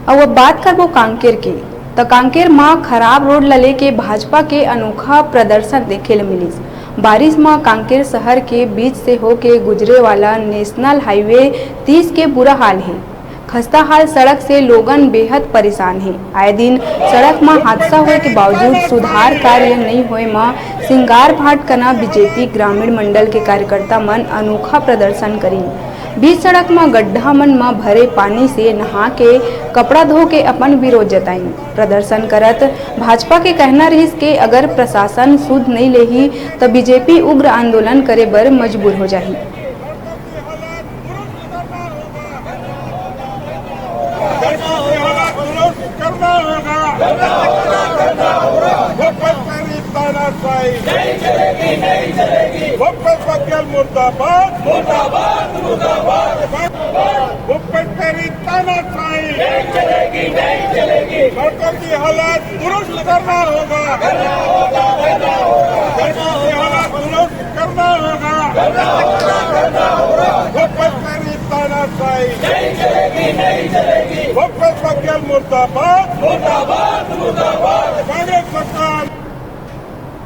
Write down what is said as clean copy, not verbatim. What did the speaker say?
और अब बात करबो कांकेर की। तो कांकेर में खराब रोड लले के भाजपा के अनोखा प्रदर्शन देखे ले मिलिस। बारिश में कांकेर शहर के बीच से होके गुजरे वाला नेशनल हाईवे 30 के बुरा हाल है। खस्ता हाल सड़क से लोगन बेहद परेशान है। आए दिन सड़क में हादसा होने के बावजूद सुधार कार्य नहीं होए में सिंगार भाट कना बीजेपी ग्रामीण मंडल के कार्यकर्ता मन अनोखा प्रदर्शन करी। बीच सड़क में गड्ढा मन में भरे पानी से नहा के कपड़ा धो के अपन विरोध जताई। प्रदर्शन करत भाजपा के कहना रहिस के अगर प्रशासन सुध नहीं लेही तो बीजेपी उग्र आंदोलन करे बर मजबूर हो जाही। मुर्दाबाद मुर्दाबाद मुर्दाबाद भूपेंद्र तानाशाही नहीं चलेगी नहीं चलेगी। सड़कों की हालत दुरुस्त करना होगा सड़कों की हालत दुरुस्त करना होगा भूपेंद्र तानाशाही नहीं चलेगी नहीं चलेगी। भूपेंद्र मुर्दाबाद मुर्दाबाद मुर्दाबाद